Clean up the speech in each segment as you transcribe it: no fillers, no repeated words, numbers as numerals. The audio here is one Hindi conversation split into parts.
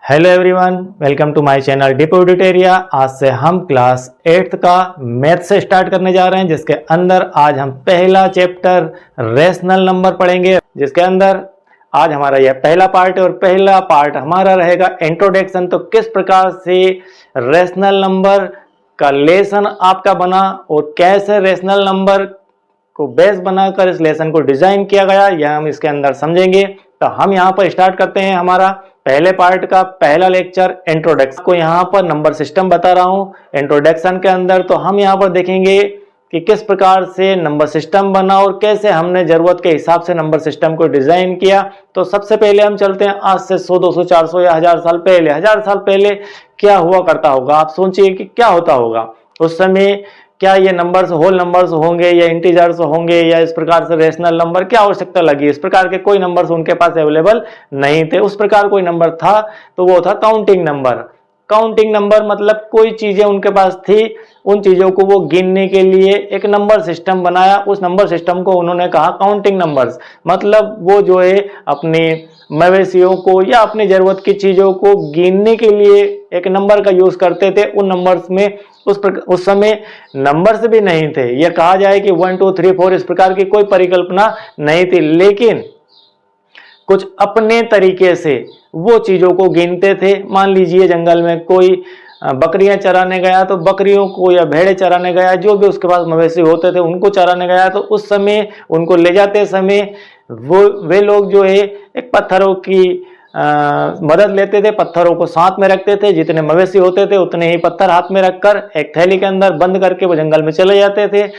Hello everyone, welcome to my channel डीपो एडिटेरिया। आज से हम क्लास 8th का मैथ से स्टार्ट करने जा रहे हैं, जिसके अंदर आज हम पहला चैप्टर रेशनल नंबर पढ़ेंगे। जिसके अंदर आज हमारा यह पहला पार्ट है और पहला पार्ट हमारा रहेगा इंट्रोडक्शन। तो किस प्रकार से रेशनल नंबर का लेसन आपका बना और कैसे रेशनल नंबर को बेस बनाकर इस लेसन को डिजाइन किया गया, यह हम इसके अंदर समझेंगे। तो हम यहाँ पर स्टार्ट करते हैं हमारा पहले पार्ट का पहला लेक्चर इंट्रोडक्शन को। यहाँ पर नंबर सिस्टम बता रहा हूँ इंट्रोडक्शन के अंदर। तो हम यहाँ पर देखेंगे कि किस प्रकार से नंबर सिस्टम बना और कैसे हमने जरूरत के हिसाब से नंबर सिस्टम को डिजाइन किया। तो सबसे पहले हम चलते हैं आज से 100, 200, 400 या 1000 साल पहले। 1000 साल पहले क्या हुआ करता होगा, आप सोचिए कि क्या होता होगा उस समय। क्या ये नंबर्स होल नंबर्स होंगे या इंटीजर्स होंगे या इस प्रकार से रेशनल नंबर, क्या आवश्यकता लगी। इस प्रकार के कोई नंबर्स उनके पास अवेलेबल नहीं थे। उस प्रकार कोई नंबर था तो वो था काउंटिंग नंबर। काउंटिंग नंबर मतलब कोई चीजें उनके पास थी, उन चीजों को वो गिनने के लिए एक नंबर सिस्टम बनाया। उस नंबर सिस्टम को उन्होंने कहा काउंटिंग नंबर्स। मतलब वो जो है अपने मवेशियों को या अपनी जरूरत की चीजों को गिनने के लिए एक नंबर का यूज करते थे। उन नंबर्स में उस समय नंबर्स भी नहीं थे। यह कहा जाए कि 1 2 3 4 इस प्रकार की कोई परिकल्पना नहीं थी, लेकिन कुछ अपने तरीके से वो चीजों को गिनते थे। मान लीजिए जंगल में कोई बकरियां चराने गया तो बकरियों को, या भेड़े चराने गया, जो भी उसके पास मवेशी होते थे उनको चराने गया, तो उस समय उनको ले जाते समय वे लोग जो है एक पत्थरों की मदद लेते थे। पत्थरों को साथ में रखते थे, जितने मवेशी होते थे उतने ही पत्थर हाथ में रखकर एक थैली के अंदर बंद करके वो जंगल में चले जाते थे।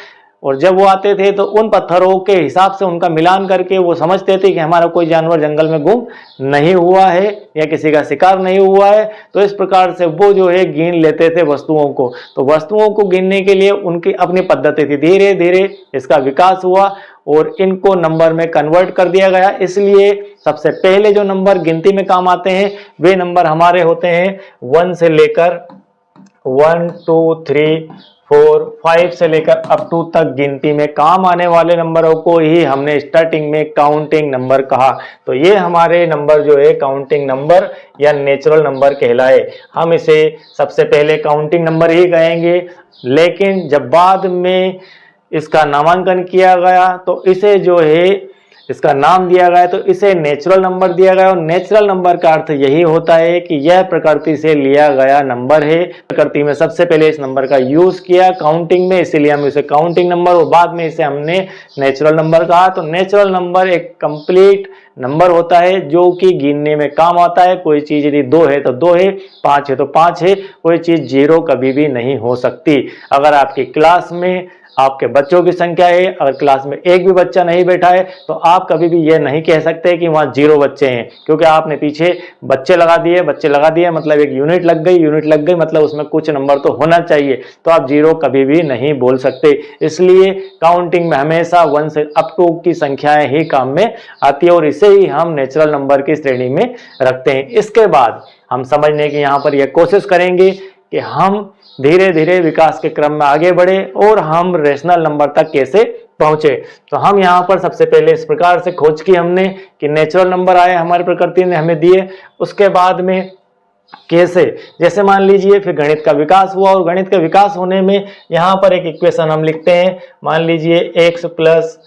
और जब वो आते थे तो उन पत्थरों के हिसाब से उनका मिलान करके वो समझते थे कि हमारा कोई जानवर जंगल में गुम नहीं हुआ है या किसी का शिकार नहीं हुआ है। तो इस प्रकार से वो जो है गिन लेते थे वस्तुओं को। तो वस्तुओं को गिनने के लिए उनकी अपनी पद्धति थी। धीरे धीरे इसका विकास हुआ और इनको नंबर में कन्वर्ट कर दिया गया। इसलिए सबसे पहले जो नंबर गिनती में काम आते हैं वे नंबर हमारे होते हैं 1 से लेकर 1 2 3 4 5 से लेकर अप टू तक गिनती में काम आने वाले नंबरों को ही हमने स्टार्टिंग में काउंटिंग नंबर कहा। तो ये हमारे नंबर जो है काउंटिंग नंबर या नेचुरल नंबर कहलाए। हम इसे सबसे पहले काउंटिंग नंबर ही कहेंगे, लेकिन जब बाद में इसका नामांकन किया गया तो इसे जो है इसका नाम दिया गया, तो इसे नेचुरल नंबर दिया गया। और नेचुरल नंबर का अर्थ यही होता है कि यह प्रकृति से लिया गया नंबर है। प्रकृति में सबसे पहले इस नंबर का यूज किया काउंटिंग में, इसीलिए हम इसे काउंटिंग नंबर, और बाद में इसे हमने नेचुरल नंबर कहा। तो नेचुरल नंबर एक कंप्लीट नंबर होता है जो कि गिनने में काम आता है। कोई चीज यदि 2 है तो 2 है, 5 है तो 5 है, कोई चीज 0 कभी भी नहीं हो सकती। अगर आपकी क्लास में आपके बच्चों की संख्या है, अगर क्लास में एक भी बच्चा नहीं बैठा है तो आप कभी भी ये नहीं कह सकते कि वहां 0 बच्चे हैं, क्योंकि आपने पीछे बच्चे लगा दिए मतलब एक यूनिट लग गई मतलब उसमें कुछ नंबर तो होना चाहिए। तो आप 0 कभी भी नहीं बोल सकते। इसलिए काउंटिंग में हमेशा 1 से अप टू की संख्याएं ही काम में आती है और इसे ही हम नेचुरल नंबर की श्रेणी में रखते हैं। इसके बाद हम समझने की यहाँ पर यह कोशिश करेंगे कि हम धीरे धीरे विकास के क्रम में आगे बढ़े और हम रेशनल नंबर तक कैसे पहुंचे। तो हम यहाँ पर सबसे पहले इस प्रकार से खोज की हमने कि नेचुरल नंबर आए, हमारी प्रकृति ने हमें दिए। उसके बाद में कैसे, जैसे मान लीजिए फिर गणित का विकास हुआ, और गणित का विकास होने में यहाँ पर एक इक्वेशन हम लिखते हैं। मान लीजिए x +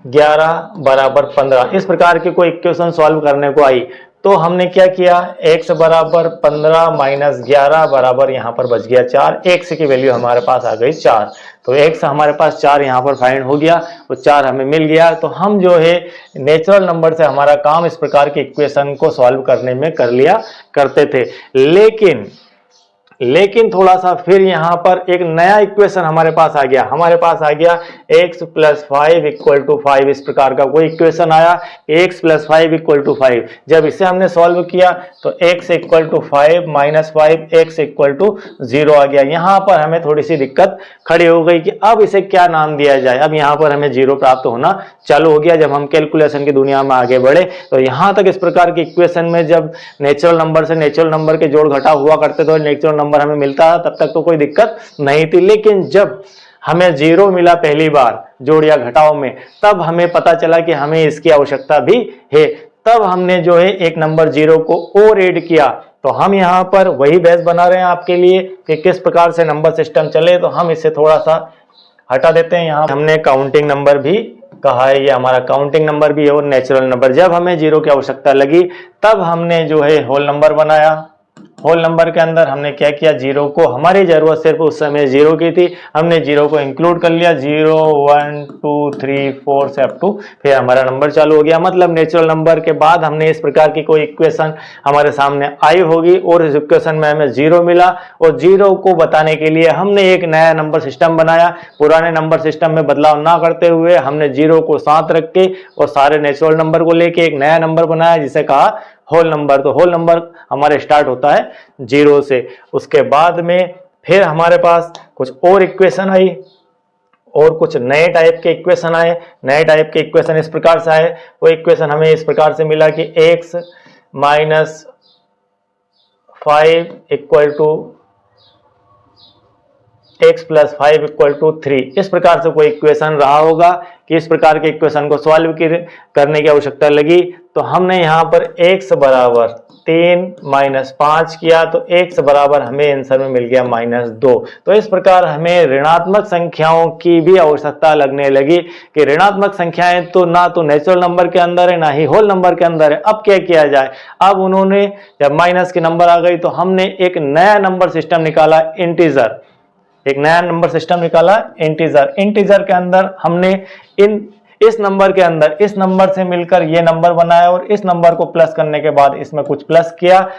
11 = 15, इस प्रकार की कोई इक्वेशन सॉल्व करने को आई। तो हमने क्या किया, x = 15 - 11 बराबर यहाँ पर बच गया 4। x की वैल्यू हमारे पास आ गई 4। तो x हमारे पास 4 यहाँ पर फाइंड हो गया, वो 4 हमें मिल गया। तो हम जो है नेचुरल नंबर से हमारा काम इस प्रकार की इक्वेशन को सॉल्व करने में कर लिया करते थे। लेकिन थोड़ा सा फिर यहाँ पर एक नया इक्वेशन हमारे पास आ गया। x + 5 = 5, इस प्रकार का कोई इक्वेशन आया, x + 5 = 5। जब इसे हमने सॉल्व किया तो x = 5 - 5 x = 0 आ गया। यहाँ पर हमें थोड़ी सी दिक्कत खड़ी हो गई कि अब इसे क्या नाम दिया जाए। अब यहाँ पर हमें 0 प्राप्त होना चालू हो गया। जब हम कैलकुलेशन की दुनिया में आगे बढ़े तो यहाँ तक इस प्रकार की इक्वेशन में जब नेचुरल नंबर से नेचुरल नंबर के जोड़ घटाव हुआ करते तो नेचुरल नंबर हमें मिलता है, तब तक तो कोई दिक्कत नहीं थी। लेकिन जब हमें 0 मिला पहली बार जोड़ या घटाव में, तब हमें पता चला कि हमें इसकी आवश्यकता भी है। तब हमने जो है एक नंबर 0 को और ऐड किया। तो हम यहाँ पर वही बेस बना रहे हैं आपके लिए कि किस प्रकार से नंबर सिस्टम चले। तो हम इसे थोड़ा सा हटा देते हैं। यहाँ हमने काउंटिंग नंबर भी कहा है, ये हमारा काउंटिंग नंबर भी है और नेचुरल नंबर। जब हमें 0 की आवश्यकता लगी तब हमने जो है होल नंबर बनाया। होल नंबर के अंदर हमने क्या किया, 0 को, हमारी जरूरत सिर्फ उस समय 0 की थी, हमने 0 को इंक्लूड कर लिया। 0 1 2 3 4 से अप टू फिर हमारा नंबर चालू हो गया। मतलब नेचुरल नंबर के बाद हमने इस प्रकार की कोई इक्वेशन हमारे सामने आई होगी और इस इक्वेशन में हमें 0 मिला और 0 को बताने के लिए हमने एक नया नंबर सिस्टम बनाया। पुराने नंबर सिस्टम में बदलाव ना करते हुए हमने 0 को साथ रख के और सारे नेचुरल नंबर को लेके एक नया नंबर बनाया जिसे कहा होल नंबर। तो होल नंबर हमारे स्टार्ट होता है 0 से। उसके बाद में फिर हमारे पास कुछ और इक्वेशन आई और कुछ नए टाइप के इक्वेशन आए। नए टाइप के इक्वेशन इस प्रकार से आए, वो इक्वेशन हमें इस प्रकार से मिला कि x minus 5 equal to x plus 5 equal to 3। इस प्रकार से कोई इक्वेशन रहा होगा कि इस प्रकार के इक्वेशन को सॉल्व करने की आवश्यकता लगी। तो हमने यहाँ पर x बराबर 3 माइनस 5 किया तो x बराबर हमें आंसर में मिल गया -2। तो इस प्रकार हमें ऋणात्मक संख्याओं की भी आवश्यकता लगने लगी कि ऋणात्मक संख्याएं तो ना तो नेचुरल नंबर के अंदर है ना ही होल नंबर के अंदर है। अब क्या किया जाए। अब उन्होंने जब माइनस के नंबर आ गई तो हमने एक नया नंबर सिस्टम निकाला, इंटीजर। एक नया नंबर सिस्टम निकाला, इंटीजर। इंटीजर के अंदर हमने इस नंबर के अंदर इस नंबर से मिलकर ये नंबर बनाया और इस नंबर को प्लस करने के बाद इसमें कुछ प्लस किया।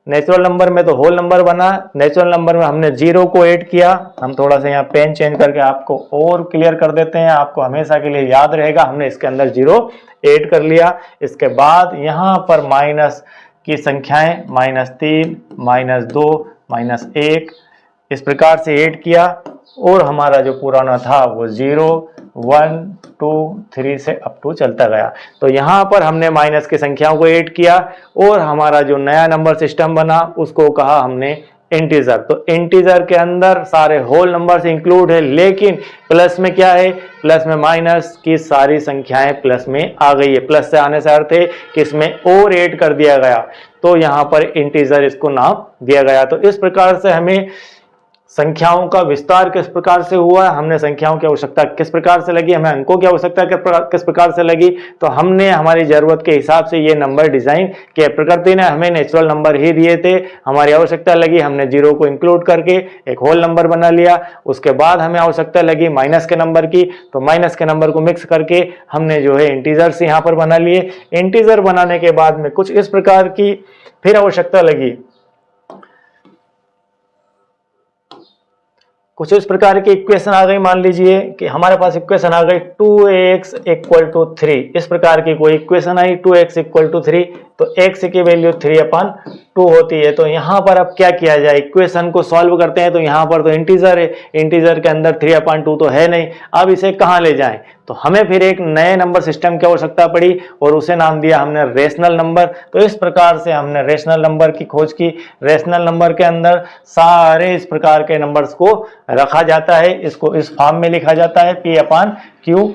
नेचुरल नंबर में तो होल नंबर बना, नेचुरल नंबर में हमने 0 को ऐड किया। हम थोड़ा सा यहाँ पेन चेंज करके आपको और क्लियर कर देते हैं, आपको हमेशा के लिए याद रहेगा। हमने इसके अंदर 0 ऐड कर लिया। इसके बाद यहाँ पर माइनस की संख्याएं -3 -2 -1 इस प्रकार से ऐड किया और हमारा जो पुराना था वो 0 1 2 3 से अप टू चलता गया। तो यहाँ पर हमने माइनस की संख्याओं को ऐड किया और हमारा जो नया नंबर सिस्टम बना उसको कहा हमने इंटीजर। तो इंटीजर के अंदर सारे होल नंबर से इंक्लूड है, लेकिन प्लस में क्या है, प्लस में माइनस की सारी संख्याएं प्लस में आ गई है। प्लस से आने से अर्थ है कि इसमें और ऐड कर दिया गया, तो यहाँ पर इंटीजर इसको नाम दिया गया। तो इस प्रकार से हमें संख्याओं का विस्तार किस प्रकार से हुआ, हमने संख्याओं की आवश्यकता किस प्रकार से लगी, हमें अंकों की आवश्यकता किस प्रकार से लगी, तो हमने हमारी जरूरत के हिसाब से ये नंबर डिजाइन किए। प्रकृति ने हमें नेचुरल नंबर ही दिए थे, हमारी आवश्यकता लगी, हमने 0 को इंक्लूड करके एक होल नंबर बना लिया। उसके बाद हमें आवश्यकता लगी माइनस के नंबर की, तो माइनस के नंबर को मिक्स करके हमने जो है इंटीजर्स यहाँ पर बना लिए। इंटीजर बनाने के बाद में कुछ इस प्रकार की फिर आवश्यकता लगी, कुछ इस प्रकार की इक्वेशन आ गई। मान लीजिए कि हमारे पास इक्वेशन आ गई 2x इक्वल टू 3। इस प्रकार की कोई equation I 2x equal to 3, तो x की वैल्यू 3/2 होती है। तो यहाँ पर अब क्या किया जाए, इक्वेशन को सॉल्व करते हैं। तो यहाँ पर तो इंटीजर है, इंटीजर के अंदर 3/2 तो है नहीं। अब इसे कहाँ ले जाएं, तो हमें फिर एक नए नंबर सिस्टम की आवश्यकता पड़ी और उसे नाम दिया हमने रेशनल नंबर। तो इस प्रकार से हमने रेशनल नंबर की खोज की। रेशनल नंबर के अंदर सारे इस प्रकार के नंबर्स को रखा जाता है, इसको इस फॉर्म में लिखा जाता है P/Q।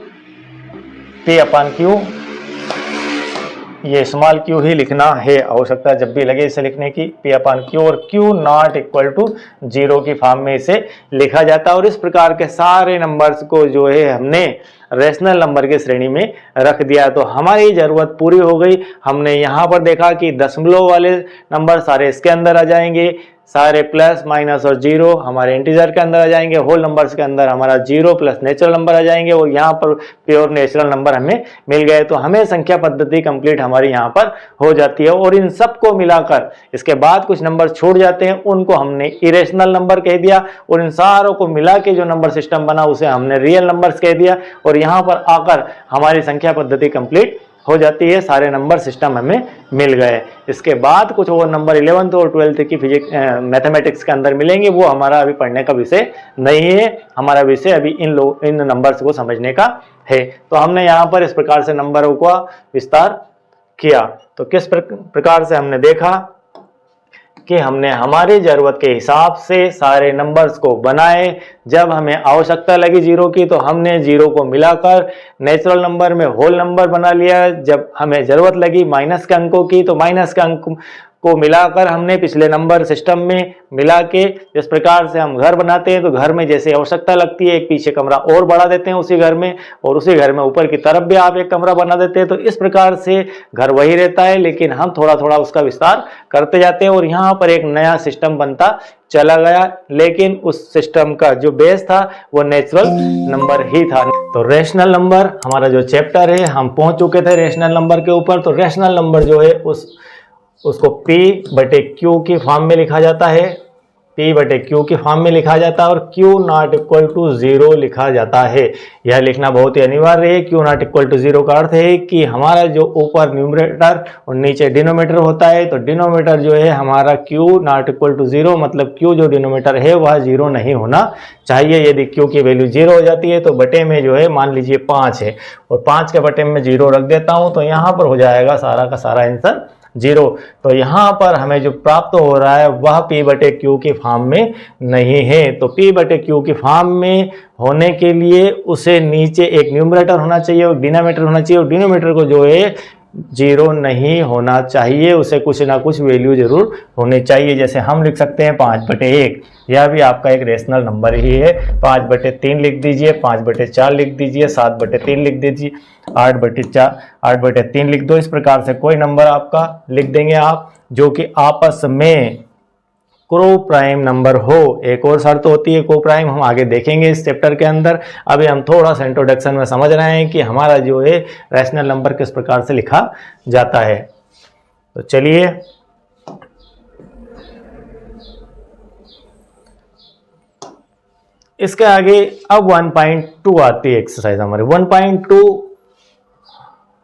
ये स्मॉल q ही लिखना है, आवश्यकता जब भी लगे इसे लिखने की, P/Q और Q नॉट इक्वल टू 0 की फॉर्म में इसे लिखा जाता है। और इस प्रकार के सारे नंबर्स को जो है हमने रेशनल नंबर की श्रेणी में रख दिया। तो हमारी जरूरत पूरी हो गई। हमने यहाँ पर देखा कि दशमलव वाले नंबर सारे इसके अंदर आ जाएंगे, सारे प्लस माइनस और 0 हमारे इंटीजर के अंदर आ जाएंगे, होल नंबर्स के अंदर हमारा 0 प्लस नेचुरल नंबर आ जाएंगे और यहाँ पर प्योर नेचुरल नंबर हमें मिल गए। तो हमें संख्या पद्धति कंप्लीट हमारी यहाँ पर हो जाती है। और इन सबको मिलाकर इसके बाद कुछ नंबर छूट जाते हैं, उनको हमने इरेशनल नंबर कह दिया और इन सारों को मिला के जो नंबर सिस्टम बना उसे हमने रियल नंबर्स कह दिया। और यहाँ पर आकर हमारी संख्या पद्धति कंप्लीट हो जाती है, सारे नंबर सिस्टम हमें मिल गए। इसके बाद कुछ और नंबर 11th और 12th की मैथमेटिक्स के अंदर मिलेंगे, वो हमारा अभी पढ़ने का विषय नहीं है। हमारा विषय अभी इन नंबर्स को समझने का है। तो हमने यहाँ पर इस प्रकार से नंबरों का विस्तार किया। तो किस प्रकार से हमने देखा कि हमने हमारी ज़रूरत के हिसाब से सारे नंबर्स को बनाए। जब हमें आवश्यकता लगी जीरो की तो हमने जीरो को मिलाकर नेचुरल नंबर में होल नंबर बना लिया। जब हमें ज़रूरत लगी माइनस के अंकों की तो माइनस के अंक को मिलाकर हमने पिछले नंबर सिस्टम में मिला के, जिस प्रकार से हम घर बनाते हैं तो घर में जैसे आवश्यकता लगती है एक पीछे कमरा और बढ़ा देते हैं उसी घर में, और उसी घर में ऊपर की तरफ भी आप एक कमरा बना देते हैं। तो इस प्रकार से घर वही रहता है, लेकिन हम थोड़ा थोड़ा उसका विस्तार करते जाते हैं और यहाँ पर एक नया सिस्टम बनता चला गया। लेकिन उस सिस्टम का जो बेस था वो नेचुरल नंबर ही था। तो रेशनल नंबर हमारा जो चैप्टर है, हम पहुंच चुके थे रेशनल नंबर के ऊपर। तो रेशनल नंबर जो है उसको P बटे Q की फॉर्म में लिखा जाता है, P बटे Q की फॉर्म में लिखा जाता है और Q नॉट इक्वल टू 0 लिखा जाता है। यह लिखना बहुत ही अनिवार्य है। Q नॉट इक्वल टू 0 का अर्थ है कि हमारा जो ऊपर न्यूमरेटर और नीचे डिनोमिनेटर होता है, तो डिनोमिनेटर जो है हमारा Q नॉट इक्वल टू 0, मतलब Q जो डिनोमिनेटर है वह 0 नहीं होना चाहिए। यदि Q की वैल्यू 0 हो जाती है तो बटे में जो है मान लीजिए 5 है और 5 के बटे में 0 रख देता हूँ, तो यहाँ पर हो जाएगा सारा का सारा आंसर 0। तो यहाँ पर हमें जो प्राप्त हो रहा है वह P बटे Q की फॉर्म में नहीं है। तो P बटे Q की फॉर्म में होने के लिए उसे नीचे एक न्यूमरेटर होना चाहिए और डिनोमिनेटर होना चाहिए, और डिनोमिनेटर को जो है 0 नहीं होना चाहिए, उसे कुछ ना कुछ वैल्यू जरूर होनी चाहिए। जैसे हम लिख सकते हैं 5 बटे 1, यह भी आपका एक रेशनल नंबर ही है। 5 बटे 3 लिख दीजिए, 5 बटे 4 लिख दीजिए, 7 बटे 3 लिख दीजिए, 8 बटे 3 लिख दो। इस प्रकार से कोई नंबर आपका लिख देंगे आप जो कि आपस में को प्राइम नंबर हो। एक और शर्त होती है को प्राइम, हम आगे देखेंगे इस चैप्टर के अंदर। अभी हम थोड़ा सा इंट्रोडक्शन में समझ रहे हैं कि हमारा जो है रैशनल नंबर किस प्रकार से लिखा जाता है। तो चलिए इसके आगे अब 1.2 आती है एक्सरसाइज हमारे। 1.2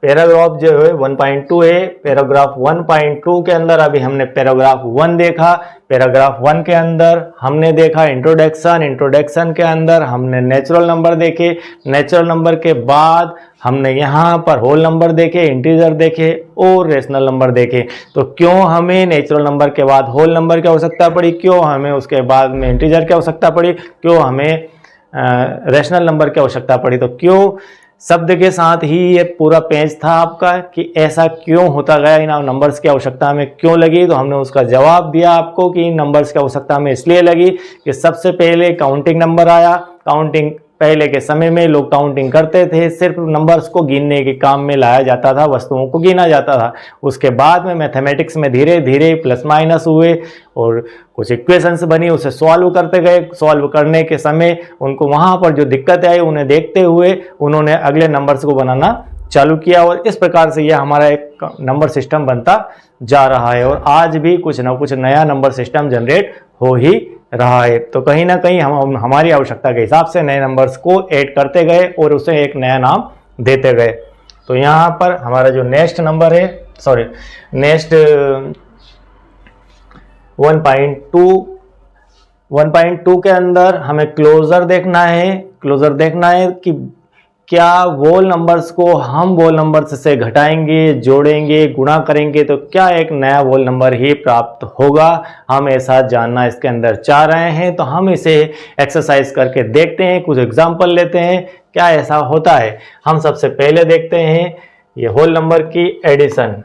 पैराग्राफ जो है 1.2 है। पैराग्राफ 1.2 के अंदर अभी हमने पैराग्राफ 1 देखा। पैराग्राफ 1 के अंदर हमने देखा इंट्रोडक्शन। इंट्रोडक्शन के अंदर हमने नेचुरल नंबर देखे। नेचुरल नंबर के बाद हमने यहाँ पर होल नंबर देखे, इंटीजर देखे और रेशनल नंबर देखे। तो क्यों हमें नेचुरल नंबर के बाद होल नंबर की आवश्यकता पड़ी, क्यों हमें उसके बाद में इंटीजर की आवश्यकता पड़ी, क्यों हमें रेशनल नंबर की आवश्यकता पड़ी। तो क्यों शब्द के साथ ही ये पूरा पेज था आपका कि ऐसा क्यों होता गया, इन नंबर्स की आवश्यकता हमें क्यों लगी। तो हमने उसका जवाब दिया आपको कि इन नंबर्स की आवश्यकता हमें इसलिए लगी कि सबसे पहले काउंटिंग नंबर आया। काउंटिंग पहले के समय में लोग काउंटिंग करते थे, सिर्फ नंबर्स को गिनने के काम में लाया जाता था, वस्तुओं को गिना जाता था। उसके बाद में मैथमेटिक्स में धीरे धीरे प्लस माइनस हुए और कुछ इक्वेशंस बनी, उसे सॉल्व करते गए। सॉल्व करने के समय उनको वहाँ पर जो दिक्कत आई उन्हें देखते हुए उन्होंने अगले नंबर्स को बनाना चालू किया और इस प्रकार से यह हमारा एक नंबर सिस्टम बनता जा रहा है। और आज भी कुछ ना कुछ नया नंबर सिस्टम जनरेट हो ही रहा है। तो कहीं ना कहीं हम हमारी आवश्यकता के हिसाब से नए नंबर्स को ऐड करते गए और उसे एक नया नाम देते गए। तो यहाँ पर हमारा जो नेक्स्ट नंबर है, सॉरी नेक्स्ट 1.2 के अंदर हमें क्लोजर देखना है। क्लोजर देखना है कि क्या वोल नंबर्स को हम वोल नंबर्स से घटाएंगे, जोड़ेंगे, गुणा करेंगे तो क्या एक नया वोल नंबर ही प्राप्त होगा। हम ऐसा जानना इसके अंदर चाह रहे हैं। तो हम इसे एक्सरसाइज करके देखते हैं, कुछ एग्जांपल लेते हैं क्या ऐसा होता है। हम सबसे पहले देखते हैं ये होल नंबर की एडिशन।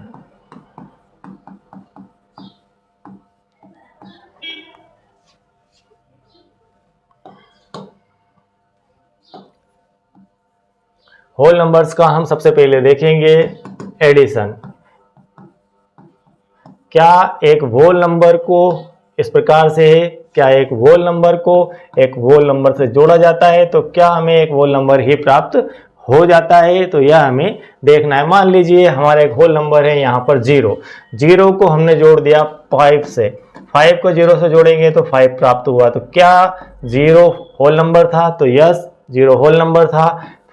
होल नंबर्स का हम सबसे पहले देखेंगे एडिशन। क्या एक होल नंबर को इस प्रकार से है, क्या एक होल नंबर को एक होल नंबर से जोड़ा जाता है तो क्या हमें एक होल नंबर ही प्राप्त हो जाता है। तो यह हमें देखना है। मान लीजिए हमारा एक होल नंबर है यहाँ पर 0। 0 को हमने जोड़ दिया 5 से, 5 को 0 से जोड़ेंगे तो 5 प्राप्त हुआ। तो क्या 0 होल नंबर था, तो यस 0 होल नंबर था।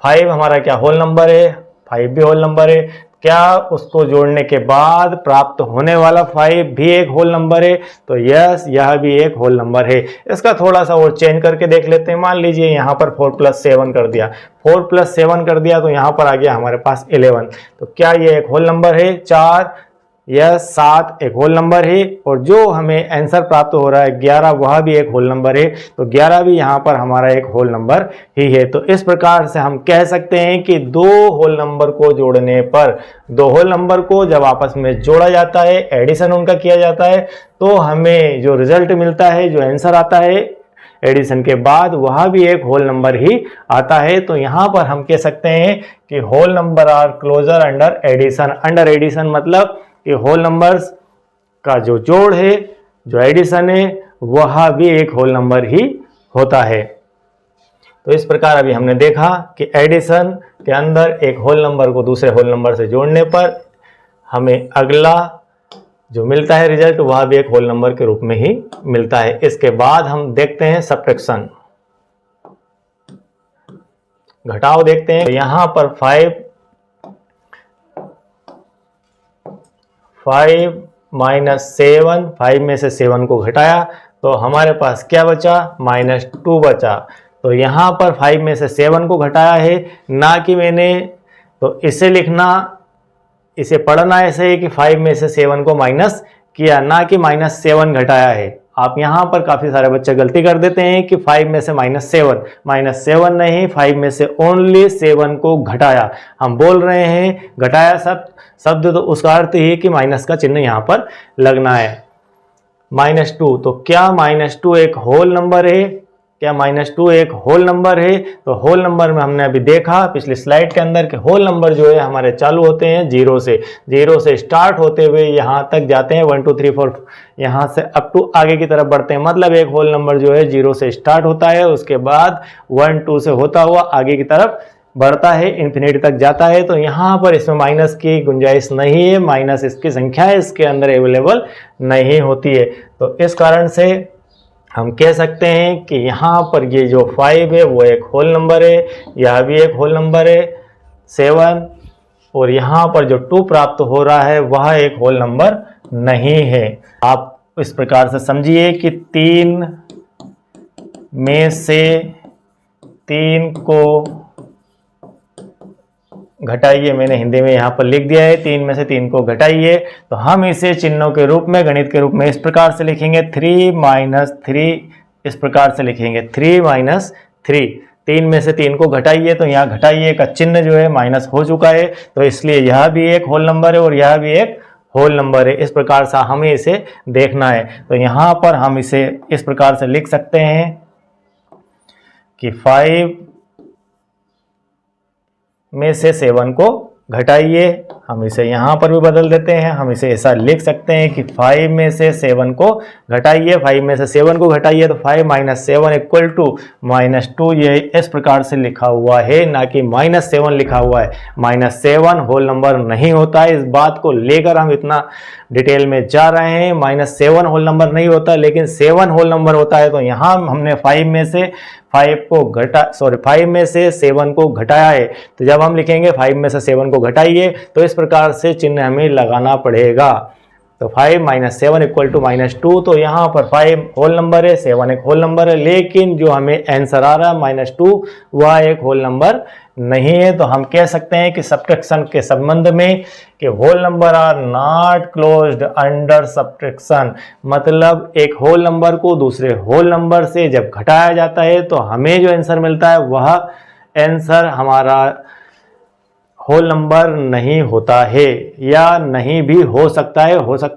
5 हमारा क्या होल नंबर है, 5 भी होल नंबर है। क्या उसको जोड़ने के बाद प्राप्त होने वाला 5 भी एक होल नंबर है, तो यस यह भी एक होल नंबर है। इसका थोड़ा सा और चेंज करके देख लेते हैं। मान लीजिए यहाँ पर 4 + 7 कर दिया, 4 + 7 कर दिया तो यहाँ पर आ गया हमारे पास 11। तो क्या ये एक होल नंबर है। 4 यह 7 एक होल नंबर है और जो हमें आंसर प्राप्त हो रहा है 11 वह भी एक होल नंबर है, तो 11 भी यहाँ पर हमारा एक होल नंबर ही है। तो इस प्रकार से हम कह सकते हैं कि दो होल नंबर को जोड़ने पर, दो होल नंबर को जब आपस में जोड़ा जाता है, एडिशन उनका किया जाता है, तो हमें जो रिजल्ट मिलता है, जो आंसर आता है एडिशन के बाद, वह भी एक होल नंबर ही आता है। तो यहाँ पर हम कह सकते हैं कि whole number are closure under addition. Under addition मतलब कि होल नंबर्स का जो जोड़ है, जो एडिशन है, वह भी एक होल नंबर ही होता है। तो इस प्रकार अभी हमने देखा कि एडिशन के अंदर एक होल नंबर को दूसरे होल नंबर से जोड़ने पर हमें अगला जो मिलता है रिजल्ट, वह भी एक होल नंबर के रूप में ही मिलता है। इसके बाद हम देखते हैं सब्ट्रैक्शन, घटाव देखते हैं। तो यहां पर 5 माइनस 7, 5 में से 7 को घटाया तो हमारे पास क्या बचा, -2 बचा। तो यहां पर 5 में से 7 को घटाया है, ना कि मैंने, तो इसे लिखना, इसे पढ़ना ऐसे है कि 5 में से 7 को माइनस किया, ना कि -7 घटाया है। आप यहां पर काफी सारे बच्चे गलती कर देते हैं कि 5 में से -7 नहीं, 5 में से ओनली 7 को घटाया। हम बोल रहे हैं घटाया शब्द, तो उसका अर्थ ही कि माइनस का चिन्ह यहां पर लगना है। -2, तो क्या -2 एक होल नंबर है? क्या -2 एक होल नंबर है? तो होल नंबर में हमने अभी देखा पिछली स्लाइड के अंदर कि होल नंबर जो है हमारे चालू होते हैं 0 से स्टार्ट होते हुए यहाँ तक जाते हैं 1 2 3 4, यहाँ से अप टू आगे की तरफ बढ़ते हैं। मतलब एक होल नंबर जो है 0 से स्टार्ट होता है, उसके बाद 1 2 से होता हुआ आगे की तरफ बढ़ता है, इन्फिनिटी तक जाता है। तो यहाँ पर इसमें माइनस की गुंजाइश नहीं है, माइनस इसकी संख्या है, इसके अंदर अवेलेबल नहीं होती है। तो इस कारण से हम कह सकते हैं कि यहाँ पर ये जो 5 है वो एक होल नंबर है, यह भी एक होल नंबर है 7, और यहाँ पर जो 2 प्राप्त हो रहा है वह एक होल नंबर नहीं है। आप इस प्रकार से समझिए कि 3 में से 3 को घटाइए, मैंने हिंदी में यहाँ पर लिख दिया है 3 में से 3 को घटाइए। तो हम इसे चिन्हों के रूप में, गणित के रूप में इस प्रकार से लिखेंगे 3 माइनस 3, इस प्रकार से लिखेंगे 3 माइनस 3। 3 में से 3 को घटाइए, तो यहाँ घटाइए का चिन्ह जो है माइनस हो चुका है, तो इसलिए यह भी एक होल नंबर है और यह भी एक होल नंबर है। इस प्रकार से हमें इसे देखना है। तो यहाँ पर हम इसे इस प्रकार से लिख सकते हैं कि 5 में से 7 को घटाइए। हम इसे यहाँ पर भी बदल देते हैं, हम इसे ऐसा लिख सकते हैं कि 5 में से 7 को घटाइए, 5 में से 7 को घटाइए, तो 5 माइनस 7 इक्वल टू -2। ये इस प्रकार से लिखा हुआ है, ना कि -7 लिखा हुआ है। -7 होल नंबर नहीं होता है, इस बात को लेकर हम इतना डिटेल में जा रहे हैं। -7 होल नंबर नहीं होता, लेकिन 7 होल नंबर होता है। तो यहाँ हमने 5 में से 7 को घटाया है। तो जब हम लिखेंगे 5 में से 7 को घटाइए, तो इस प्रकार से चिन्ह हमें लगाना पड़ेगा। तो 5 माइनस 7 इक्वल टू -2। तो यहाँ पर 5 होल नंबर है, 7 एक होल नंबर है, लेकिन जो हमें आंसर आ रहा है -2 वह एक होल नंबर नहीं है। तो हम कह सकते हैं कि सब्ट्रैक्शन के संबंध में कि whole number are not closed under subtraction, मतलब एक होल नंबर को दूसरे होल नंबर से जब घटाया जाता है तो हमें जो आंसर मिलता है वह आंसर हमारा होल नंबर नहीं होता है, या नहीं भी हो सकता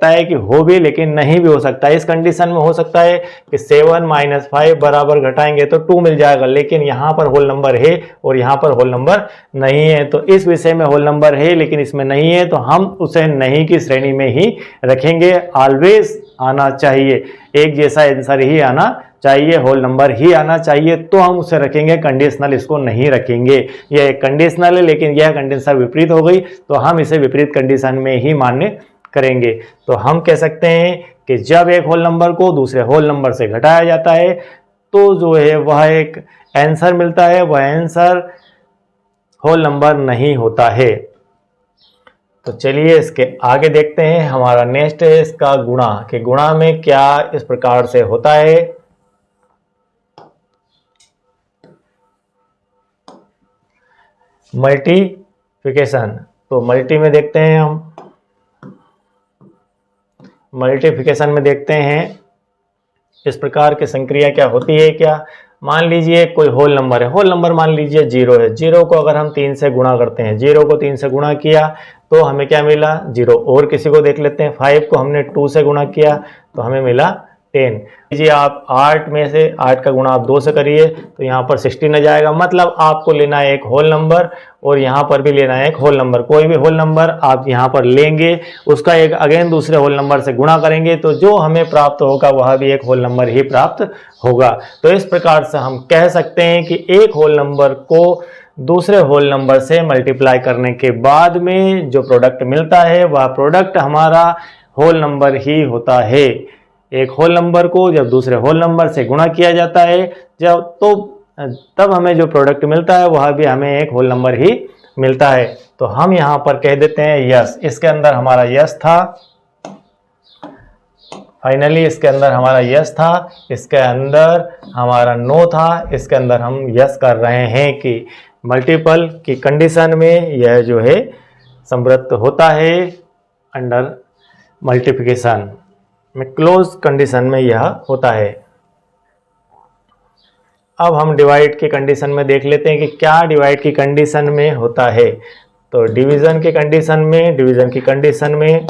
है कि हो भी, लेकिन नहीं भी हो सकता है। इस कंडीशन में हो सकता है कि 7 माइनस 5 बराबर घटाएंगे तो 2 मिल जाएगा, लेकिन यहाँ पर होल नंबर है और यहाँ पर होल नंबर नहीं है। तो इस विषय में होल नंबर है लेकिन इसमें नहीं है, तो हम उसे नहीं की श्रेणी में ही रखेंगे। ऑलवेज आना चाहिए, एक जैसा आंसर ही आना चाहिए, होल नंबर ही आना चाहिए, तो हम उसे रखेंगे। कंडीशनल इसको नहीं रखेंगे। यह एक कंडीशनल है, लेकिन यह कंडीशन विपरीत हो गई तो हम इसे विपरीत कंडीशन में ही मान्य करेंगे। तो हम कह सकते हैं कि जब एक होल नंबर को दूसरे होल नंबर से घटाया जाता है तो जो है वह एक आंसर मिलता है, वह आंसर होल नंबर नहीं होता है। तो चलिए इसके आगे देखते हैं। हमारा नेक्स्ट है इसका गुणा, कि गुणा में क्या इस प्रकार से होता है। मल्टीप्लिकेशन, तो मल्टी में देखते हैं हम मल्टीप्लिकेशन में देखते हैं इस प्रकार की संक्रिया क्या होती है। क्या, मान लीजिए कोई होल नंबर है, होल नंबर मान लीजिए 0 है, 0 को अगर हम 3 से गुणा करते हैं, 0 को 3 से गुणा किया तो हमें क्या मिला 0। और किसी को देख लेते हैं, 5 को हमने 2 से गुणा किया तो हमें मिला 10। लीजिए आप 8 में से 8 का गुणा आप 2 से करिए तो यहाँ पर 16 आ जाएगा। मतलब आपको लेना है एक होल नंबर और यहाँ पर भी लेना है एक होल नंबर। कोई भी होल नंबर आप यहाँ पर लेंगे, उसका एक अगेन दूसरे होल नंबर से गुणा करेंगे तो जो हमें प्राप्त होगा वह भी एक होल नंबर ही प्राप्त होगा। तो इस प्रकार से हम कह सकते हैं कि एक होल नंबर को दूसरे होल नंबर से मल्टीप्लाई करने के बाद में जो प्रोडक्ट मिलता है वह प्रोडक्ट हमारा होल नंबर ही होता है। एक होल नंबर को जब दूसरे होल नंबर से गुणा किया जाता है तब हमें जो प्रोडक्ट मिलता है वह भी हमें एक होल नंबर ही मिलता है। तो हम यहाँ पर कह देते हैं यस। इसके अंदर हमारा यस था, फाइनली इसके अंदर हमारा यस था, इसके अंदर हमारा नो था, इसके अंदर हम यस कर रहे हैं कि मल्टीपल की कंडीशन में यह जो है संवृत्त होता है अंडर मल्टीप्लिकेशन में, क्लोज कंडीशन में यह होता है। अब हम डिवाइड की कंडीशन में देख लेते हैं कि क्या डिवाइड की कंडीशन में होता है। तो डिवीजन की कंडीशन में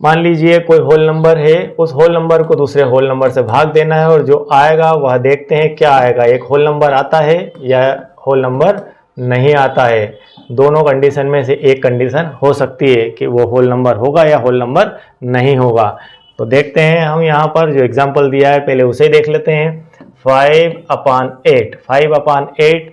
मान लीजिए कोई होल नंबर है, उस होल नंबर को दूसरे होल नंबर से भाग देना है और जो आएगा वह देखते हैं क्या आएगा, एक होल नंबर आता है या होल नंबर नहीं आता है। दोनों कंडीशन में से एक कंडीशन हो सकती है कि वो होल नंबर होगा या होल नंबर नहीं होगा। तो देखते हैं हम यहाँ पर जो एग्जांपल दिया है पहले उसे देख लेते हैं। 5/8, 5/8,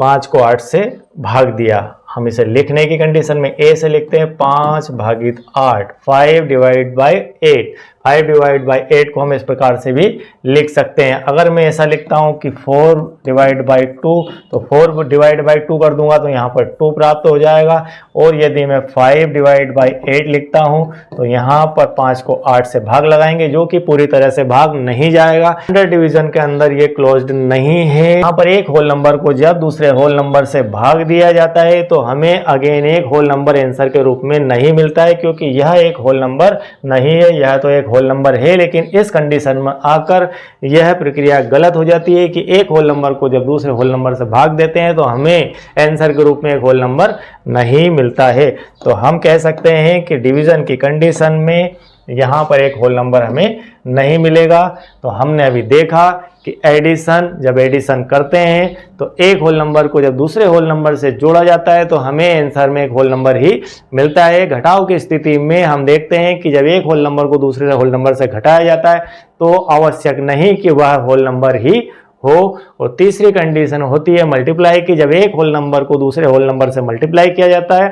5 को 8 से भाग दिया। हम इसे लिखने की कंडीशन में ए से लिखते हैं 5/8, 5/8। 5/8 को हम इस प्रकार से भी लिख सकते हैं। अगर मैं ऐसा लिखता हूं कि 4/2 तो 4/2 कर दूंगा तो यहाँ पर 2 प्राप्त हो जाएगा। और यदि मैं 5/8 लिखता हूं तो यहाँ पर 5 को 8 से भाग लगाएंगे जो कि पूरी तरह से भाग नहीं जाएगा। अंडर डिवीजन के अंदर ये क्लोज्ड नहीं है। यहाँ पर एक होल नंबर को जब दूसरे होल नंबर से भाग दिया जाता है तो हमें अगेन एक होल नंबर आंसर के रूप में नहीं मिलता है, क्योंकि यह एक होल नंबर नहीं है, यह तो एक होल नंबर है। लेकिन इस कंडीशन में आकर यह प्रक्रिया गलत हो जाती है कि एक होल नंबर को जब दूसरे होल नंबर से भाग देते हैं तो हमें आंसर के रूप में एक होल नंबर नहीं मिलता है। तो हम कह सकते हैं कि डिवीजन की कंडीशन में यहाँ पर एक होल नंबर हमें नहीं मिलेगा। तो हमने अभी देखा कि जब एडिशन करते हैं तो एक होल नंबर को जब दूसरे होल नंबर से जोड़ा जाता है तो हमें आंसर में एक होल नंबर ही मिलता है। घटाव की स्थिति में हम देखते हैं कि जब एक होल नंबर को दूसरे होल नंबर से घटाया जाता है तो आवश्यक नहीं कि वह होल नंबर ही हो। और तीसरी कंडीशन होती है मल्टीप्लाई की। जब एक होल नंबर को दूसरे होल नंबर से मल्टीप्लाई किया जाता है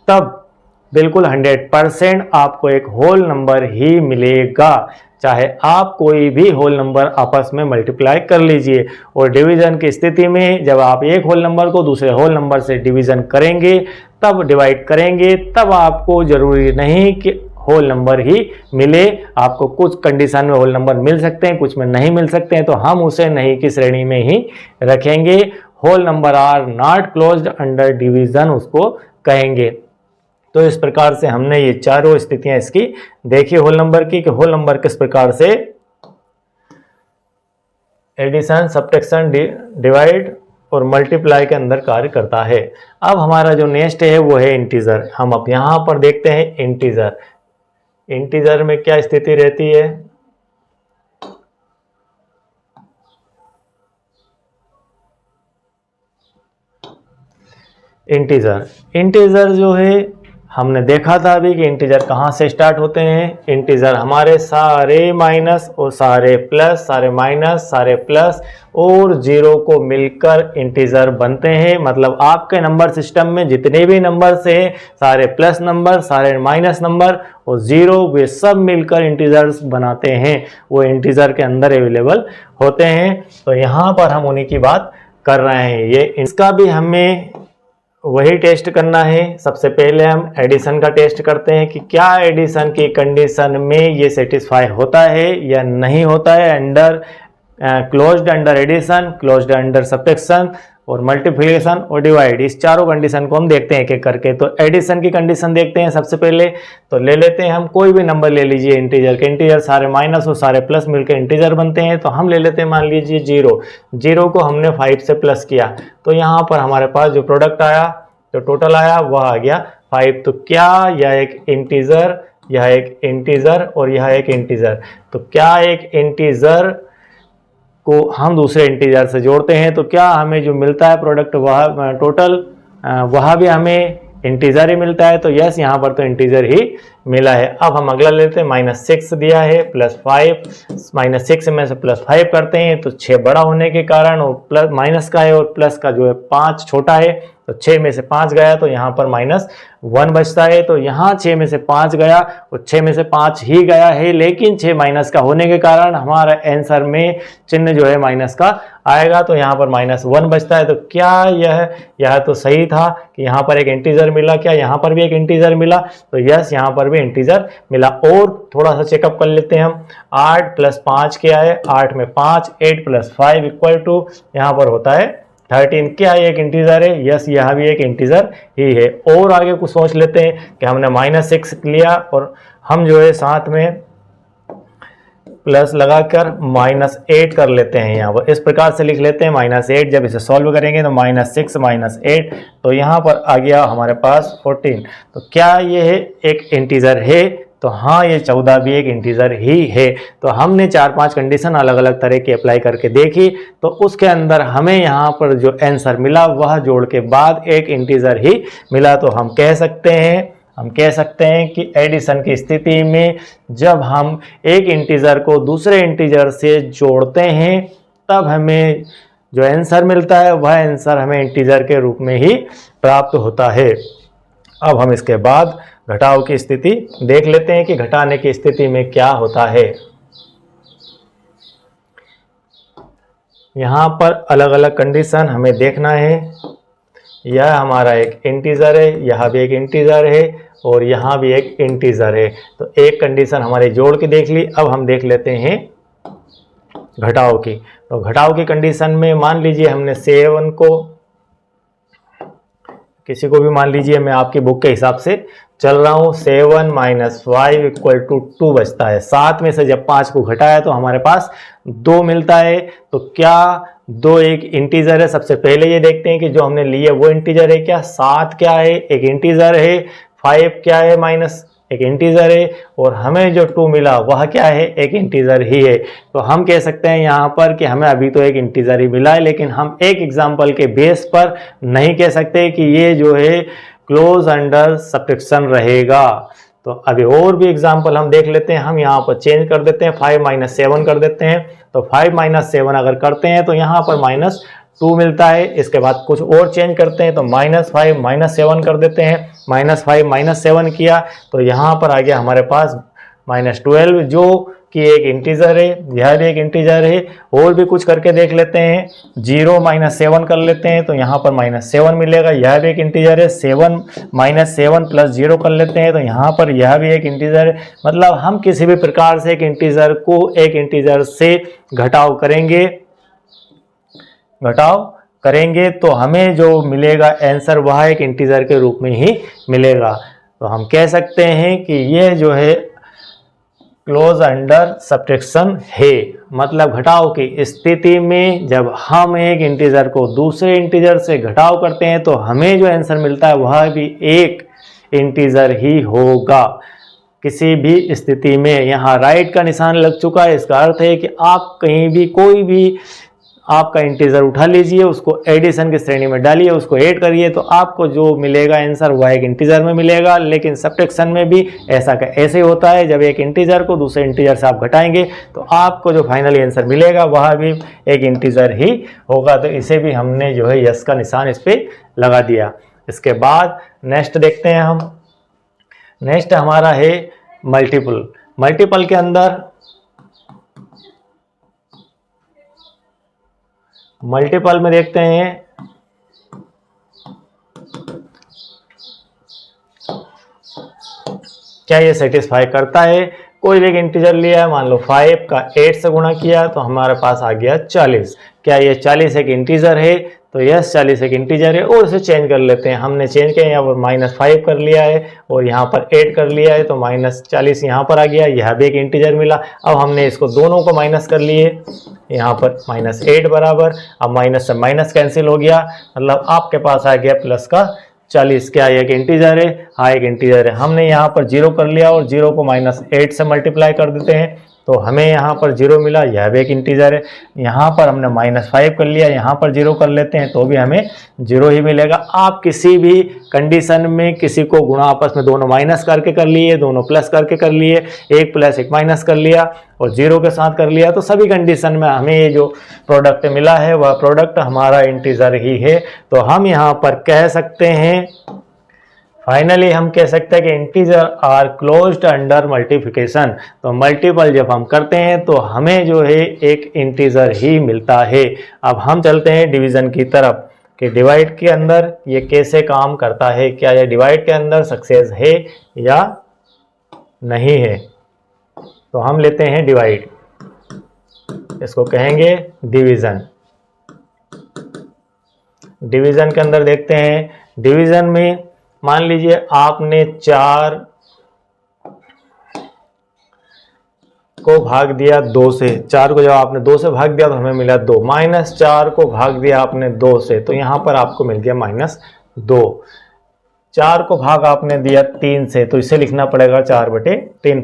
तब बिल्कुल 100% आपको एक होल नंबर ही मिलेगा, चाहे आप कोई भी होल नंबर आपस में मल्टीप्लाई कर लीजिए। और डिवीजन की स्थिति में जब आप एक होल नंबर को दूसरे होल नंबर से डिवीजन करेंगे, तब डिवाइड करेंगे, तब आपको जरूरी नहीं कि होल नंबर ही मिले। आपको कुछ कंडीशन में होल नंबर मिल सकते हैं, कुछ में नहीं मिल सकते हैं, तो हम उसे नहीं की श्रेणी में ही रखेंगे। Whole number are not closed under division उसको कहेंगे। तो इस प्रकार से हमने ये चारों स्थितियां इसकी देखी होल नंबर की, कि होल नंबर किस प्रकार से एडिशन, सब्ट्रैक्शन, डिवाइड और मल्टीप्लाई के अंदर कार्य करता है। अब हमारा जो नेक्स्ट है वो है इंटीजर। हम अब यहां पर देखते हैं इंटीजर। इंटीजर में क्या स्थिति रहती है। इंटीजर जो है हमने देखा था अभी कि इंटीजर कहाँ से स्टार्ट होते हैं। इंटीजर हमारे सारे माइनस और सारे प्लस, सारे माइनस, सारे प्लस और जीरो को मिलकर इंटीजर बनते हैं। मतलब आपके नंबर सिस्टम में जितने भी नंबर्स हैं, सारे प्लस नंबर, सारे माइनस नंबर और जीरो, वे सब मिलकर इंटीजर्स बनाते हैं। वो इंटीजर के अंदर अवेलेबल होते हैं। तो यहाँ पर हम उन्हीं की बात कर रहे हैं। ये इसका भी हमें वही टेस्ट करना है। सबसे पहले हम एडिशन का टेस्ट करते हैं कि क्या एडिशन की कंडीशन में ये सेटिस्फाई होता है या नहीं होता है। Under closed under addition, closed under subtraction और मल्टीप्लिकेशन और डिवाइड, इस चारों कंडीशन को हम देखते हैं एक एक करके। तो एडिशन की कंडीशन देखते हैं सबसे पहले। तो ले लेते हैं हम कोई भी नंबर ले लीजिए इंटीजर के, इंटीजर सारे माइनस और सारे प्लस मिलकर इंटीजर बनते हैं। तो हम ले लेते हैं मान लीजिए 0, 0 को हमने 5 से प्लस किया तो यहाँ पर हमारे पास जो प्रोडक्ट आया, जो टोटल आया वह आ गया 5। तो क्या यह एक इंटीजर, यह एक इंटीजर और यह एक इंटीजर, तो क्या एक इंटीजर को हम दूसरे इंटीजर से जोड़ते हैं तो क्या हमें जो मिलता है प्रोडक्ट वह टोटल वह भी हमें इंटीजर ही मिलता है। तो यस, यहाँ पर तो इंटीजर ही मिला है। अब हम अगला लेते हैं, -6 दिया है +5, -6 में से +5 करते हैं तो 6 बड़ा होने के कारण और प्लस माइनस का है और प्लस का जो है 5 छोटा है, तो 6 में से 5 गया तो यहाँ पर -1 बचता है। तो यहाँ 6 में से 5 गया और 6 में से 5 ही गया है, लेकिन 6 माइनस का होने के कारण हमारा आंसर में चिन्ह जो है माइनस का आएगा, तो यहाँ पर -1 बचता है। तो क्या यह तो सही था कि यहाँ पर एक इंटीजर मिला, क्या यहाँ पर भी एक इंटीजर मिला? तो यस, यहाँ पर भी इंटीजर मिला। और थोड़ा सा चेकअप कर लेते हैं हम, 8 + 5 क्या है, 8 में 5, 8 + 5 = यहाँ पर होता है 13। क्या एक इंटीजर है? यस, यह भी एक इंटीजर ही है। और आगे कुछ सोच लेते हैं कि हमने -6 लिया और हम जो है साथ में प्लस लगाकर -8 कर लेते हैं। यहाँ पर इस प्रकार से लिख लेते हैं -8। जब इसे सॉल्व करेंगे तो -6 -8, तो यहाँ पर आ गया हमारे पास 14। तो क्या ये एक इंटीजर है? तो हाँ, ये 14 भी एक इंटीजर ही है। तो हमने 4-5 कंडीशन अलग अलग तरह की अप्लाई करके देखी, तो उसके अंदर हमें यहाँ पर जो आंसर मिला वह जोड़ के बाद एक इंटीजर ही मिला। तो हम कह सकते हैं कि एडिशन की स्थिति में जब हम एक इंटीजर को दूसरे इंटीजर से जोड़ते हैं तब हमें जो आंसर मिलता है वह आंसर हमें इंटीजर के रूप में ही प्राप्त होता है। अब हम इसके बाद घटाव की स्थिति देख लेते हैं कि घटाने की स्थिति में क्या होता है। यहाँ पर अलग अलग कंडीशन हमें देखना है। यह हमारा एक इंटीजर है, यह भी एक इंटीजर है और यहाँ भी एक इंटीजर है। तो एक कंडीशन हमारे जोड़ के देख ली। अब हम देख लेते हैं घटाव की। तो घटाव की कंडीशन में मान लीजिए हमने 7 को, किसी को भी मान लीजिए, मैं आपकी बुक के हिसाब से चल रहा हूँ, 7 - 5 = 2 बचता है। 7 में से जब 5 को घटाया तो हमारे पास 2 मिलता है। तो क्या 2 एक इंटीजर है? सबसे पहले ये देखते हैं कि जो हमने लिए वो इंटीजर है क्या। 7 क्या है? एक इंटीजर है। 5 क्या है? माइनस एक इंटीजर है। और हमें जो 2 मिला वह क्या है? एक इंटीजर ही है। तो हम कह सकते हैं यहाँ पर कि हमें अभी तो एक इंटीजर ही मिला है, लेकिन हम एक एग्जाम्पल के बेस पर नहीं कह सकते कि ये जो है क्लोज अंडर सब्ट्रैक्शन रहेगा। तो अभी और भी एग्जाम्पल हम देख लेते हैं। हम यहाँ पर चेंज कर देते हैं, 5 - 7 कर देते हैं। तो 5 - 7 अगर करते हैं तो यहाँ पर -2 मिलता है। इसके बाद कुछ और चेंज करते हैं तो -5 - 7 कर देते हैं। -5 - 7 किया तो यहाँ पर आ गया हमारे पास -12, जो कि एक इंटीजर है, यह भी एक इंटीजर है। और भी कुछ करके देख लेते हैं। 0 - 7 कर लेते हैं तो यहाँ पर -7 मिलेगा, यह भी एक इंटीजर है। 7 - 7 + 0 कर लेते हैं तो यहाँ पर यह भी एक इंटीजर है। मतलब हम किसी भी प्रकार से एक इंटीजर को एक इंटीजर से घटाव करेंगे तो हमें जो मिलेगा आंसर वह एक इंटीजर के रूप में ही मिलेगा। तो हम कह सकते हैं कि यह जो है क्लोज अंडर सब्ट्रैक्शन है। मतलब घटाव की स्थिति में जब हम एक इंटीजर को दूसरे इंटीजर से घटाव करते हैं तो हमें जो आंसर मिलता है वह भी एक इंटीजर ही होगा किसी भी स्थिति में। यहाँ राइट का निशान लग चुका है, इसका अर्थ है कि आप कहीं भी कोई भी आपका इंटीजर उठा लीजिए, उसको एडिशन की श्रेणी में डालिए, उसको ऐड करिए, तो आपको जो मिलेगा आंसर वह एक इंटीजर में मिलेगा। लेकिन सब्ट्रैक्शन में भी ऐसे होता है, जब एक इंटीजर को दूसरे इंटीजर से आप घटाएंगे तो आपको जो फाइनली आंसर मिलेगा वह भी एक इंटीजर ही होगा। तो इसे भी हमने जो है यस का निशान इस पर लगा दिया। इसके बाद नेक्स्ट देखते हैं हम। नेक्स्ट हमारा है मल्टीपल। मल्टीपल के अंदर मल्टीपल में देखते हैं क्या ये सेटिस्फाई करता है। कोई भी एक इंटीजर लिया है, मान लो 5 का 8 से गुणा किया तो हमारे पास आ गया 40। क्या ये 40 एक इंटीजर है? तो यस 40 एक इंटीजर है और इसे चेंज कर लेते हैं। हमने चेंज किया, यहाँ पर -5 कर लिया है और यहाँ पर 8 कर लिया है, तो -40 यहाँ पर आ गया। यह भी एक इंटीजर मिला। अब हमने इसको दोनों को माइनस कर लिए, यहाँ पर -8 बराबर, अब माइनस से माइनस कैंसिल हो गया, मतलब आपके पास आ गया प्लस का 40। क्या एक इंटीजर है? हाँ एक इंटीजर है। हमने यहाँ पर 0 कर लिया और 0 को -8 से मल्टीप्लाई कर देते हैं, तो हमें यहाँ पर 0 मिला। यह भी एक इंटीजर है। यहाँ पर हमने -5 कर लिया, यहाँ पर 0 कर लेते हैं तो भी हमें 0 ही मिलेगा। आप किसी भी कंडीशन में किसी को गुणा आपस में दोनों माइनस करके कर लिए, दोनों प्लस करके कर लिए, एक प्लस एक माइनस कर लिया और 0 के साथ कर लिया, तो सभी कंडीशन में हमें ये जो प्रोडक्ट मिला है वह प्रोडक्ट हमारा इंटीजर ही है। तो हम यहाँ पर कह सकते हैं, फाइनली हम कह सकते हैं कि integer are closed under multiplication. तो मल्टीपल जब हम करते हैं तो हमें जो है एक इंटीजर ही मिलता है। अब हम चलते हैं डिवीजन की तरफ कि डिवाइड के अंदर ये कैसे काम करता है, क्या ये डिवाइड के अंदर सक्सेस है या नहीं है। तो हम लेते हैं डिवाइड, इसको कहेंगे डिवीजन। डिवीजन के अंदर देखते हैं, डिवीजन में मान लीजिए आपने 4 को भाग दिया 2 से, 4 को जब आपने 2 से भाग दिया तो हमें मिला 2, -4 को भाग दिया आपने 2 से, तो यहां पर आपको मिल गया -2। 4 को भाग आपने दिया 3 से, तो इसे लिखना पड़ेगा 4/3,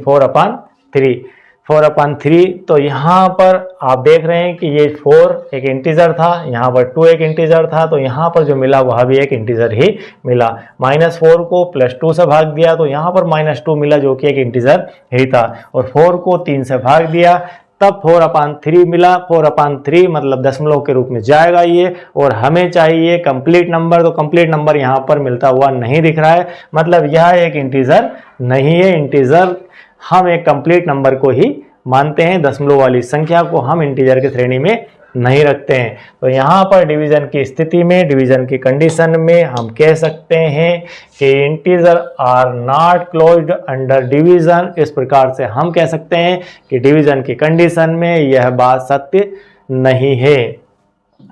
4/3। तो यहाँ पर आप देख रहे हैं कि ये 4 एक इंटीजर था, यहाँ पर 2 एक इंटीजर था, तो यहाँ पर जो मिला वह भी एक इंटीजर ही मिला। -4 को +2 से भाग दिया तो यहाँ पर -2 मिला जो कि एक इंटीजर ही था, और 4 को 3 से भाग दिया तब 4/3 मिला। 4/3 मतलब दशमलव के रूप में जाएगा ये, और हमें चाहिए कंप्लीट नंबर, तो कंप्लीट नंबर यहाँ पर मिलता हुआ नहीं दिख रहा है, मतलब यह एक इंटीजर नहीं है। इंटीजर हम एक कंप्लीट नंबर को ही मानते हैं, दशमलव वाली संख्या को हम इंटीजर की श्रेणी में नहीं रखते हैं। तो यहाँ पर डिवीजन की स्थिति में, डिवीजन की कंडीशन में हम कह सकते हैं कि integer are not closed under division. इस प्रकार से हम कह सकते हैं कि डिवीजन की कंडीशन में यह बात सत्य नहीं है,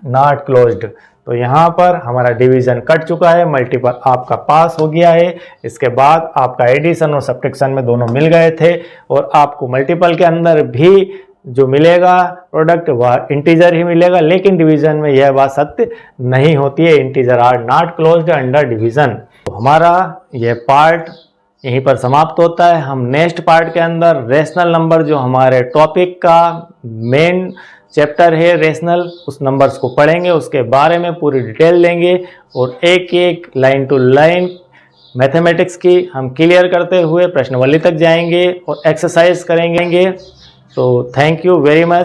नॉट क्लोज्ड। तो यहाँ पर हमारा डिवीजन कट चुका है, मल्टीपल आपका पास हो गया है। इसके बाद आपका एडिशन और सब्ट्रैक्शन में दोनों मिल गए थे, और आपको मल्टीपल के अंदर भी जो मिलेगा प्रोडक्ट वह इंटीजर ही मिलेगा, लेकिन डिवीजन में यह बात सत्य नहीं होती है, integer are not closed under division. तो हमारा यह पार्ट यहीं पर समाप्त होता है। हम नेक्स्ट पार्ट के अंदर रेशनल नंबर, जो हमारे टॉपिक का मेन चैप्टर है रेशनल, उस नंबर्स को पढ़ेंगे, उसके बारे में पूरी डिटेल लेंगे, और एक एक लाइन टू लाइन मैथमेटिक्स की हम क्लियर करते हुए प्रश्नावली तक जाएंगे और एक्सरसाइज करेंगे। तो थैंक यू वेरी मच।